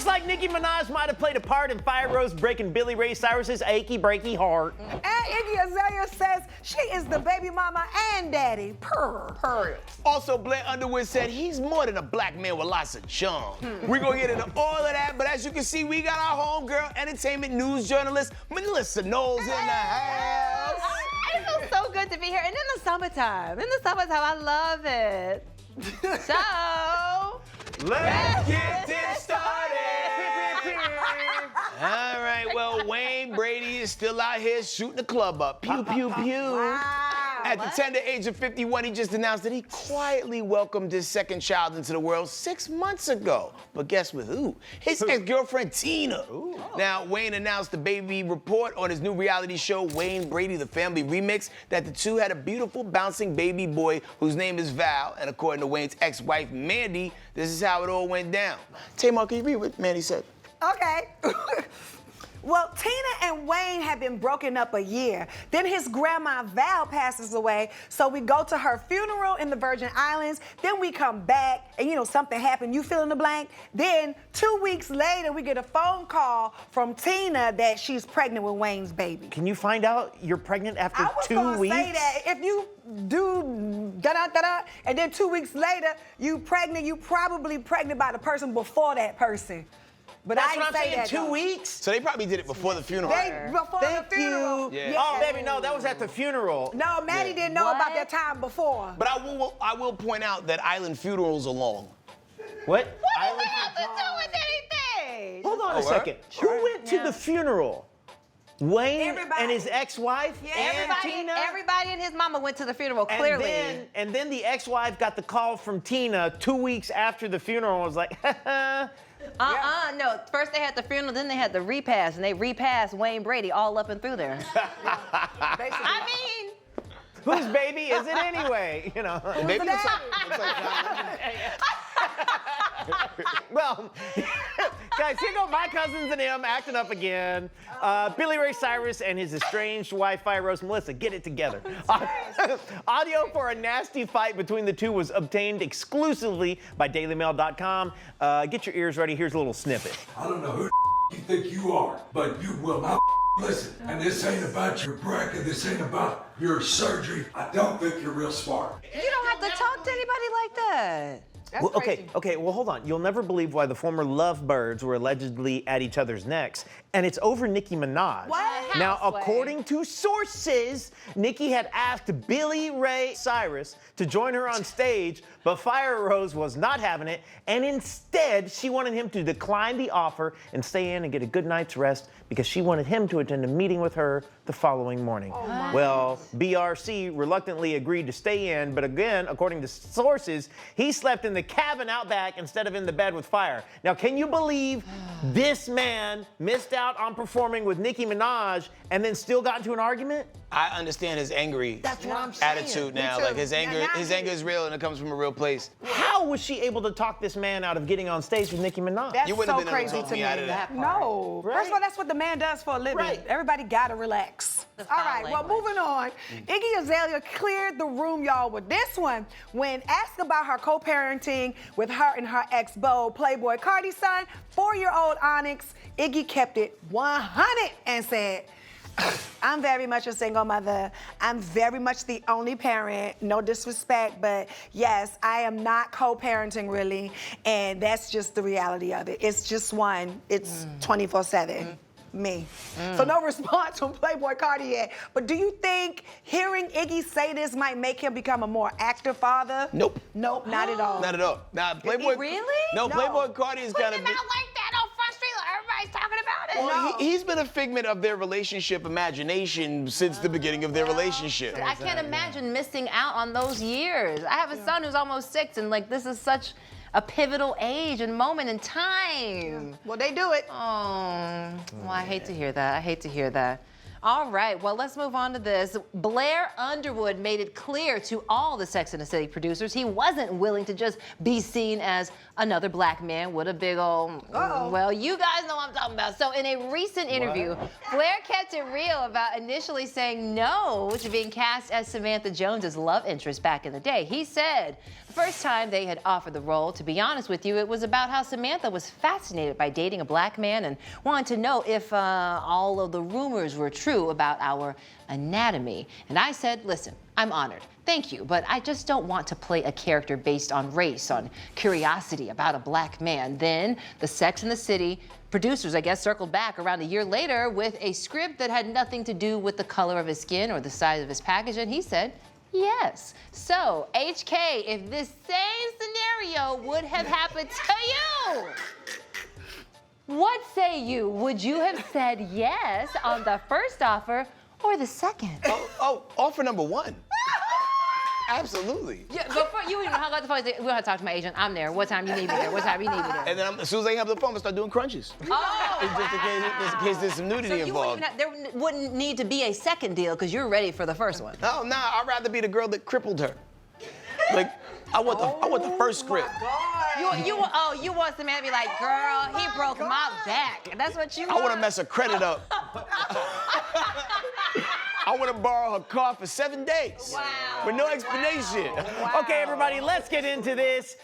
Looks like Nicki Minaj might have played a part in Firerose breaking Billy Ray Cyrus's achy breaky heart. And Iggy Azalea says she is the baby mama and daddy. Purr. Also, Blair Underwood said he's more than a black man with lots of charm. We're gonna get into all of that, but as you can see, we got our homegirl, entertainment news journalist, Melissa Knowles in the house. It feels so good to be here. And in the summertime, I love it. So, let's get this started. All right, well, Wayne Brady is still out here shooting the club up. Pew, pew, pew. Wow. At the tender age of 51, he just announced that he quietly welcomed his second child into the world 6 months ago. But guess with who? His ex-girlfriend, Tina. Ooh. Now, Wayne announced the baby report on his new reality show, Wayne Brady, The Family Remix, that the two had a beautiful, bouncing baby boy whose name is Val. And according to Wayne's ex-wife, Mandy, this is how it all went down. Tamar, can you read what Mandy said? Okay. Well, Tina and Wayne have been broken up a year. Then his grandma Val passes away, so we go to her funeral in the Virgin Islands. Then we come back, and something happened. You fill in the blank. Then 2 weeks later, we get a phone call from Tina that she's pregnant with Wayne's baby. Can you find out you're pregnant after 2 weeks? I was gonna say that. If you do da-da-da-da, and then 2 weeks later, you probably pregnant by the person before that person. But That's I what I'm didn't say saying, that, 2 weeks? So they probably did it before the funeral. Before the funeral. Yeah. Oh, baby, no, that was at the funeral. No, Maddie didn't know about that time before. But I will point out that island funerals are long. What? what does that have to do with anything? Hold on a second. Who went to the funeral? Wayne Everybody. and his ex-wife and Tina? Everybody and his mama went to the funeral, clearly. And then the ex-wife got the call from Tina 2 weeks after the funeral and was like, No. First they had the funeral, then they had the repast, and they repassed Wayne Brady all up and through there. I mean, whose baby is it anyway? Baby looks Well, guys, here go my cousins and him acting up again. Billy Ray Cyrus and his estranged wife, Firerose. Melissa, get it together. Audio for a nasty fight between the two was obtained exclusively by DailyMail.com. Get your ears ready. Here's a little snippet. I don't know who you think you are, but you will not listen. And this ain't about your bracket. This ain't about your surgery. I don't think you're real smart. you don't have to talk to anybody like that. Well, okay, well, hold on. You'll never believe why the former lovebirds were allegedly at each other's necks, and it's over Nicki Minaj. What? Now, Houseway. according to sources, Nicki had asked Billy Ray Cyrus to join her on stage, but Firerose was not having it, and instead, she wanted him to decline the offer and stay in and get a good night's rest because she wanted him to attend a meeting with her the following morning. Well, BRC reluctantly agreed to stay in, but again, according to sources, he slept in the cabin out back instead of in the bed with Fire. Now, can you believe this man missed out on performing with Nicki Minaj and then still got into an argument? I understand his angry That's what I'm saying. attitude now. Me too. Like his anger is real and it comes from a real place. How was she able to talk this man out of getting on stage with Nicki Minaj? That's You wouldn't so have been able to crazy talk to me me. out of that. No. Right. First of all, that's what the man does for a living. Right. Everybody gotta relax. That's All foul right, well, language. moving on. Iggy Azalea cleared the room, y'all, with this one. When asked about her co-parenting with her and her ex-beau, Playboi Carti's son, 4-year-old Onyx, Iggy kept it 100 and said, I'm very much a single mother. I'm very much the only parent. No disrespect, but yes, I am not co-parenting really, and that's just the reality of it. It's just one. It's 24/7. Me. So no response from Playboi Carti yet. But do you think hearing Iggy say this might make him become a more active father? Nope. Nope, not at all. Not at all. Now, Playboy. Really? No, No. Playboi Carti is kind of. Not like that on Front Street. Everybody's talking about it. Well, he's been a figment of their relationship imagination since the beginning of their relationship. I can't imagine missing out on those years. I have a son who's almost 6, and this is such a pivotal age and moment in time. Well, they do it. Oh, well, I hate to hear that. I hate to hear that. All right, well, let's move on to this. Blair Underwood made it clear to all the Sex and the City producers he wasn't willing to just be seen as another black man with a big old, well, you guys know what I'm talking about. So in a recent interview, Blair kept it real about initially saying no to being cast as Samantha Jones's love interest back in the day. He said, First time they had offered the role, to be honest with you, it was about how Samantha was fascinated by dating a black man and wanted to know if all of the rumors were true about our anatomy. And I said, listen, I'm honored. Thank you, but I just don't want to play a character based on race, on curiosity about a black man. Then the Sex and the City producers, I guess, circled back around a year later with a script that had nothing to do with the color of his skin or the size of his package, and he said, yes. So, HK, if this same scenario would have happened to you, what say you? Would you have said yes on the first offer or the second? Offer number one. Absolutely. Yeah, before you even hung up the phone, we don't have to talk to my agent. I'm there. What time you need me there? What time you need me there? And then as soon as I hang up the phone, I start doing crunches. Oh, Just in case there's some nudity so you involved. wouldn't even have, there wouldn't need to be a second deal because you're ready for the first one. No, nah, I'd rather be the girl that crippled her. Like, I want the first script. You want Samantha to be like, girl, he broke my back. That's what you want? I want to mess her credit up. I want to borrow her car for 7 days. Wow. With no explanation. Wow. Okay, everybody, let's get into this.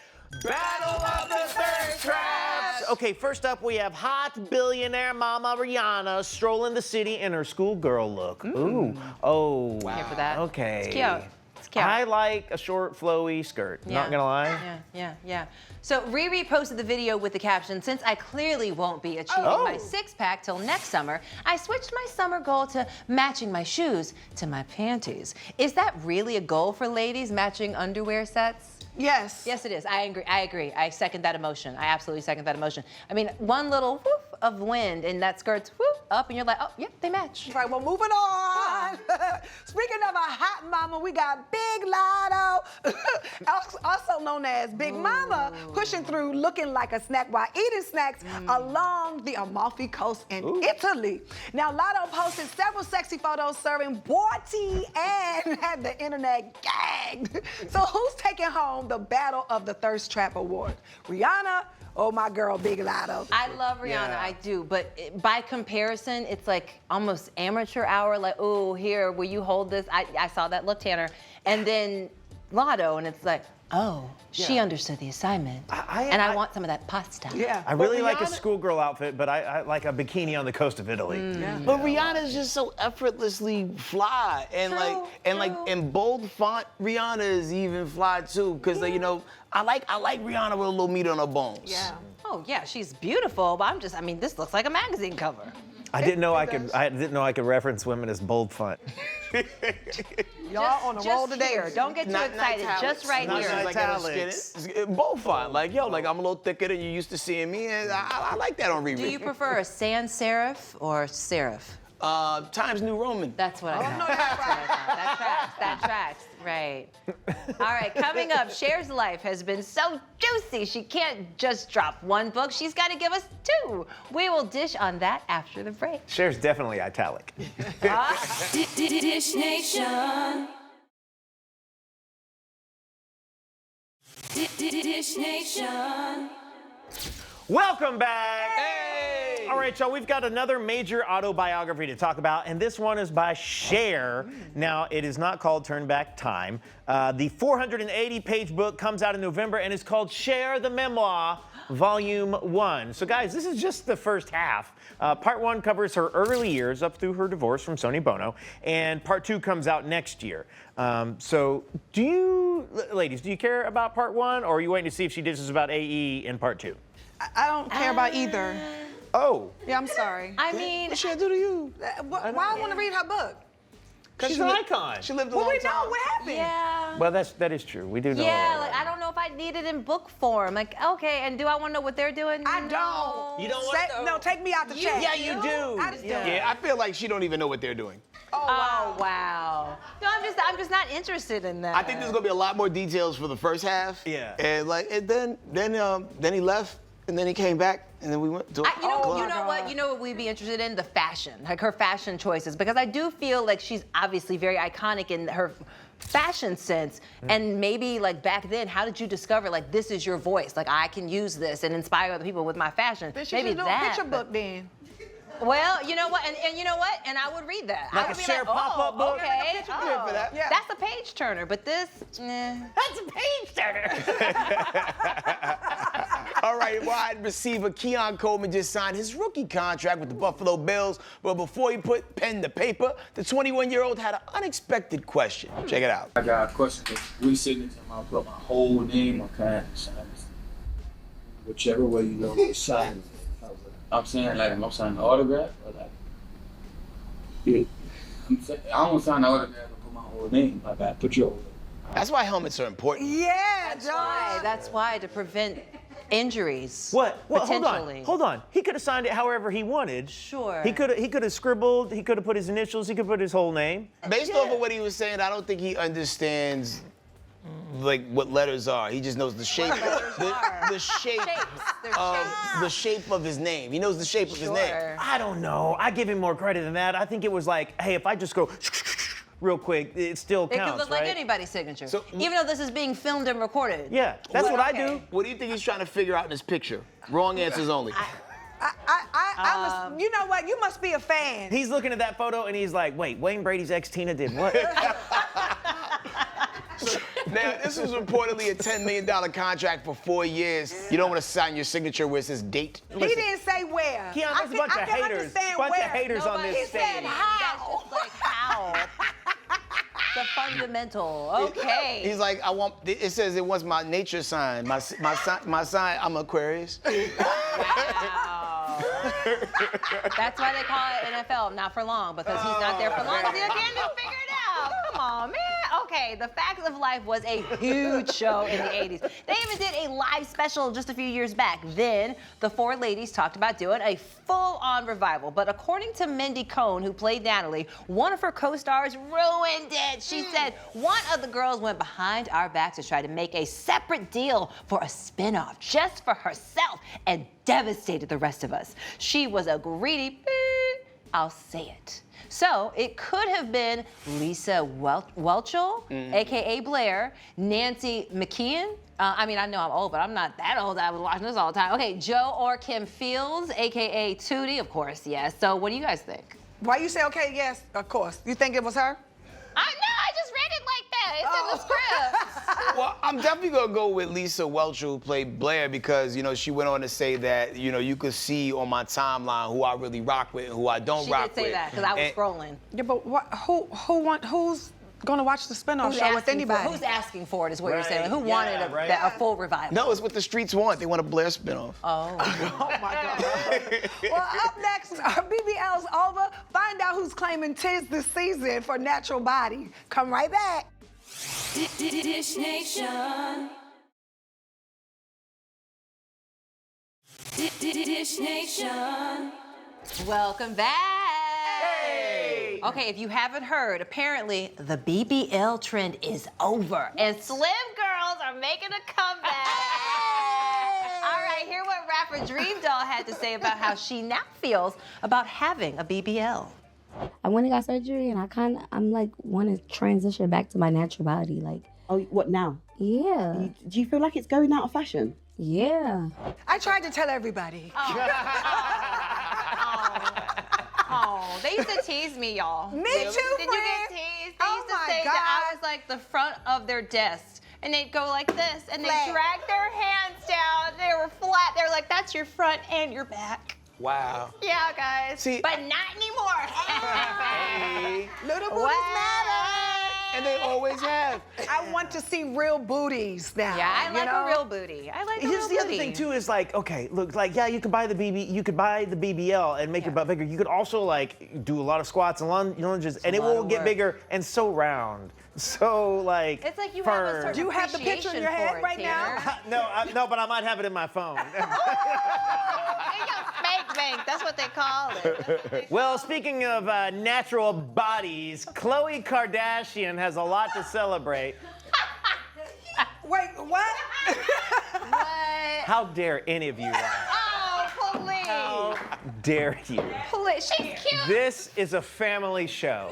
Battle of the Thirst Traps. Okay, first up we have hot billionaire mama Rihanna strolling the in in her schoolgirl look. Ooh. Oh. Wow. Here for that. Okay. It's cute. It's cute. I like a short, flowy skirt. Yeah. Not gonna lie. Yeah. So Riri posted the video with the caption, since I clearly won't be achieving my six-pack till next summer, I switched my summer goal to matching my shoes to my panties. Is that really a goal for ladies, matching underwear sets? Yes. Yes, it is. I agree. I second that emotion. I absolutely second that emotion. I mean, one little whoop of wind and that skirt's whoop up and you're like, oh, yep, they match. Right, well, moving on. Speaking of a hot mama, we got Big Lotto, also known as Big Mama, pushing through looking like a snack while eating snacks along the Amalfi Coast in Italy. Now, Lotto posted several sexy photos serving Borti and had the internet gagged. So who's taking home the Battle of the Thirst Trap Award? Rihanna? Oh, my girl, Big Lotto. I love Rihanna, Yeah. I do, but by comparison, it's like almost amateur hour, like, oh, here, will you hold this? I saw that look, Tanner. And then Lotto, and it's like, oh, she understood the assignment. I want some of that pasta. Yeah. I really like a Rihanna- schoolgirl outfit, but I like a bikini on the coast of Italy. But Rihanna's just so effortlessly fly, and in bold font, Rihanna is even fly too. Cause you know, I like Rihanna with a little meat on her bones. Yeah. Oh, yeah, she's beautiful, but I mean, this looks like a magazine cover. I didn't know I does. could reference women as bold font. Y'all on the roll Just today. here. Don't get too excited. Just right Not here. nice. Like Italics. both fine. Like I'm a little thicker than you used to seeing me, and I like that on Riri. Do you prefer a sans serif or serif? Times New Roman. That's what I thought. That tracks. Right. All right, coming up, Cher's life has been so juicy, she can't just drop one book. She's got to give us two. We will dish on that after the break. Cher's definitely italic. Dish Nation. Dish Nation. Welcome back. All right, y'all, we've got another major autobiography to talk about, and this one is by Cher. Now, it is not called Turn Back Time. The 480-page book comes out in November and is called Cher, the Memoir, Volume 1. So, guys, this is just the first half. Part 1 covers her early years up through her divorce from Sonny Bono, and Part 2 comes out next year. So, ladies, do you care about Part 1, or are you waiting to see if she dishes about AE in Part 2? I don't care about either. Oh. Yeah, I'm sorry. I mean, What should I do to you? Why I want to read her book? She's an icon. She lived a Well, long we time. know what happened. yeah. Well, that is true. We do know. Yeah, all like that. I don't know if I need it in book form. Like, okay, and do I want to know what they're doing? I No. don't. You don't want to know? No, take me out the chat. Yeah, you do. I just don't. Yeah, I feel like she don't even know what they're doing. Oh wow. No, I'm just not interested in that. I think there's gonna be a lot more details for the first half. Yeah. And then he left, and then he came back, and then we went to. You know God. what? You know what we'd be interested in? The fashion, like her fashion choices, because I do feel like she's obviously very iconic in her fashion sense. And maybe like back then, how did you discover like this is your voice? Like I can use this and inspire other people with my fashion. Then she Maybe should do a that. picture book then. Well, you know what? And you know what? And I would read that. Like I would a be Cher like, pop-up book? Okay. good for that. Yeah. That's a page turner, but this, That's a page turner. All right, wide receiver Keon Coleman just signed his rookie contract with the Buffalo Bills, but before he put pen to paper, the 21-year-old had an unexpected question. Check it out. I got a question. We signature, I put my whole name on kind of sign it. Whichever way you know to sign it. I'm saying like I'm signing the autograph or like yeah. I'm saying I don't sign the autograph and put my whole name. Like I put your whole name. That's why helmets are important. Yeah, that's why to prevent injuries. What? Well, potentially. hold on. He could have signed it however he wanted. Sure. He could have scribbled. He could have put his initials. He could put his whole name. Based off of what he was saying, I don't think he understands like what letters are. He just knows the shape, the shape Shapes. They're of shapes. the shape of his name. He knows the shape of his name. Sure. I don't know. I give him more credit than that. I think it was like, hey, if I just go real quick, it still It counts, could look right? like anybody's signature, So- even though this is being filmed and recorded. Yeah, that's what I Okay. do. What do you think he's trying to figure out in this picture? Wrong answers only. you know what? You must be a fan. He's looking at that photo and he's like, wait, Wayne Brady's ex Tina did what? Now, this was reportedly a $10 million contract for 4 years. You don't want to sign your signature where it says date. He didn't say where. Keon, there's a I bunch can of haters. understand Bunch of where. haters on Nobody this said stage. how. That's just like how. The fundamental. Okay. He's like, it says it was my nature sign. My sign, I'm Aquarius. Wow. That's why they call it NFL, not for long, because he's not there for long. Because he can't figure it out. Come on, man. Okay, The Facts of Life was a huge show in the 80s. They even did a live special just a few years back. Then the four ladies talked about doing a full-on revival. But according to Mindy Cohn, who played Natalie, one of her co-stars ruined it. She said one of the girls went behind our back to try to make a separate deal for a spinoff just for herself and devastated the rest of us. She was a greedy beep. I'll say it. So it could have been Lisa Whelchel, AKA Blair, Nancy McKeon. I mean, I know I'm old, but I'm not that old. I was watching this all the time. Okay, Joe or Kim Fields, AKA Tootie, of course, yes. So what do you guys think? Why you say okay? Yes, of course. You think it was her? I just read it like that. It's in the script. Well, I'm definitely gonna go with Lisa Welch, who played Blair, because she went on to say that you could see on my timeline who I really rock with and who I don't She rock did say with. that because I was scrolling. Yeah, but who's gonna watch the spinoff show with anybody? Who's asking for it is what you're Right. saying. Who Yeah, wanted right. a full revival? No, it's what the streets want. They want a Blair spinoff. Oh my God. Well, up next, BBL's over. Find out who's claiming tis this season for Natural Body. Come right back. Dish Nation. Dish Nation. Welcome back. Hey! Okay, if you haven't heard, apparently the BBL trend is over and slim girls are making a comeback. All right, hear what rapper Dream Doll had to say about how she now feels about having a BBL. I went and got surgery, and I'm like, want to transition back to my natural body. Like, Oh, what now? yeah, Do you feel like it's going out of fashion? yeah. I tried to tell everybody. Oh, they used to tease me, y'all. Me too, Did you get friend. teased? They Oh used to my say that I God. was like the front of their desk. And they'd go like this, and they'd Flat. drag their hands down. They were flat. They were like, that's your front and your back. Wow. Yeah, guys. See- but not anymore. Little booties Wow. matter. And they always have. I want to see real booties now. Yeah, I like you know? a real booty. I like a Here's real the other booty. thing too is like, okay, look, like you could buy the BBL and make your butt bigger. You could also like do a lot of squats and lunges, and it lot will of get work. bigger and so round, so like. It's like you have a firm. certain Do you have the picture in your appreciation head for it, right now? Tanner. No, but I might have it in my phone. They got spank bank. That's what they call it. Well, speaking of natural bodies, Khloe Kardashian has a lot to celebrate. Wait, what? What? How dare any of you lie? Oh, please. How dare you? Please. She's cute. This is a family show.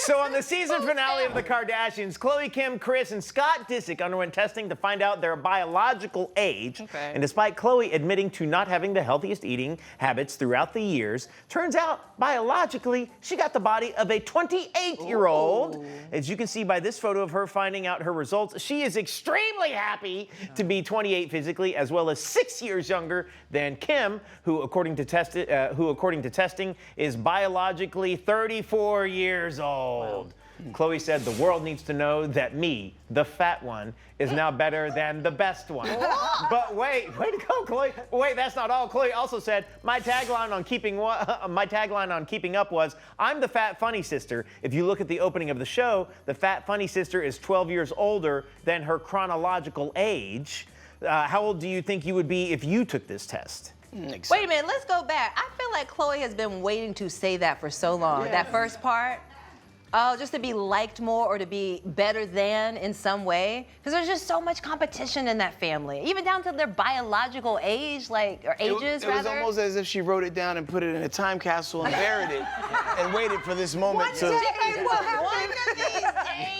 So on the season finale of The Kardashians, Khloe, Kim, Kris, and Scott Disick underwent testing to find out their biological age. Okay. And despite Khloe admitting to not having the healthiest eating habits throughout the years, turns out biologically she got the body of a 28-year-old. As you can see by this photo of her finding out her results, she is extremely happy to be 28 physically, as well as 6 years younger than Kim, who according to testing is biologically 34 years old. Khloe said the world needs to know that me, the fat one, is now better than the best one. But wait, way to go, Khloe. Wait, that's not all. Khloe also said my tagline on Keeping Up was, "I'm the fat funny sister." If you look at the opening of the show, the fat funny sister is 12 years older than her chronological age. How old do you think you would be if you took this test? Wait a minute, let's go back. I feel like Khloe has been waiting to say that for so long. Yeah. That first part. Oh, just to be liked more or to be better than in some way. Because there's just so much competition in that family. Even down to their biological age, like, or ages, It was rather. almost as if she wrote it down and put it in a time capsule and buried it and waited for this moment to... One of these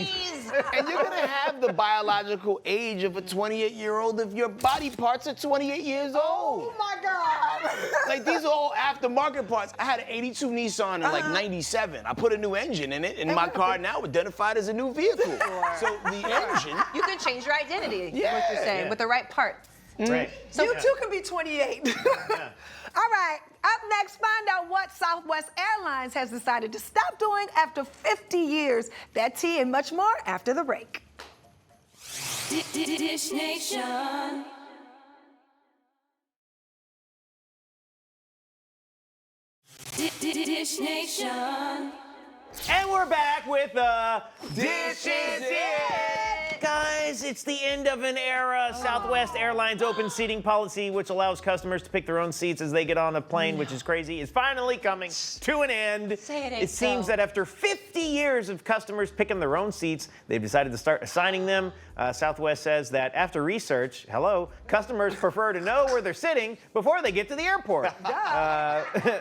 days. And you're gonna have the biological age of a 28-year-old if your body parts are 28 years old. Oh my God. Like, these are all aftermarket parts. I had an 82 Nissan in like 97. I put a new engine in it, and my car now identified as a new vehicle. So the engine... You can change your identity, what Yeah. you're saying, with the right parts. Right. So you too can be 28. All right, up next, find out what Southwest Airlines has decided to stop doing after 50 years. That tea and much more after the break. Dish Nation. Dish Nation. And we're back with the This Is It! Guys, it's the end of an era. Southwest Airlines open seating policy, which allows customers to pick their own seats as they get on a plane, which is crazy, is finally coming to an end. Say it ain't It seems so. that after 50 years of customers picking their own seats, they've decided to start assigning them. Southwest says that after research, customers prefer to know where they're sitting before they get to the airport.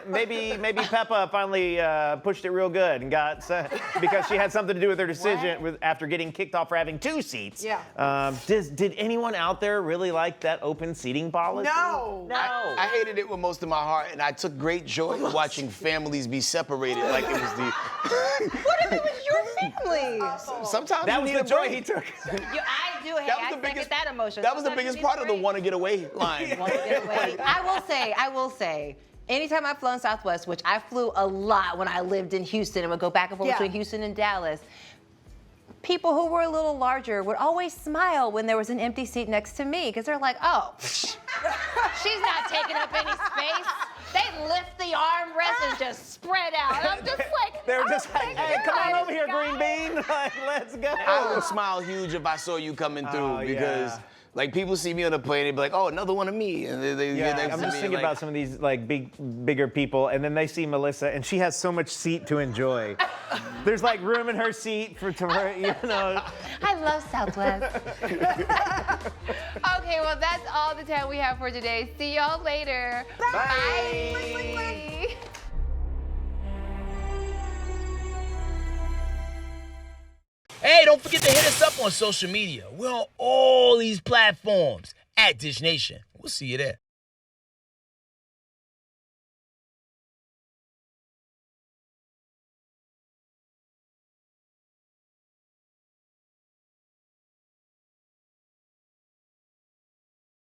Maybe Peppa finally pushed it real good and got because she had something to do with her decision after getting kicked off for having 2 seats. Yeah. Did anyone out there really like that open seating policy? No. I hated it with most of my heart, and I took great joy in watching families be separated like it was the... What if it was your family? Sometimes That you was need the a joy break. he took. I do hate. That was I the second biggest- that emotion. That was the Sometimes biggest you part need of a the want to get away line. Want to get away. I will say, anytime I've flown Southwest, which I flew a lot when I lived in Houston and would go back and forth Yeah. between Houston and Dallas, people who were a little larger would always smile when there was an empty seat next to me because they're like, oh, she's not taking up any space. They lift the armrest and just spread out. And I'm just like, They were just like, thank hey, come on God, over here, Green guys. Bean. Like, let's go. I would smile huge if I saw you coming through Oh, because, yeah. like, people see me on the plane, they'd be like, oh, another one of me. And they Yeah, get next I'm to just me thinking and, like, about some of these like bigger people, and then they see Melissa, and she has so much seat to enjoy. There's like room in her seat for her, you know. I love Southwest. Okay, well, that's all the time we have for today. See y'all later. Bye. Hey, don't forget to hit us up on social media. We're on all these platforms at Dish Nation. We'll see you there.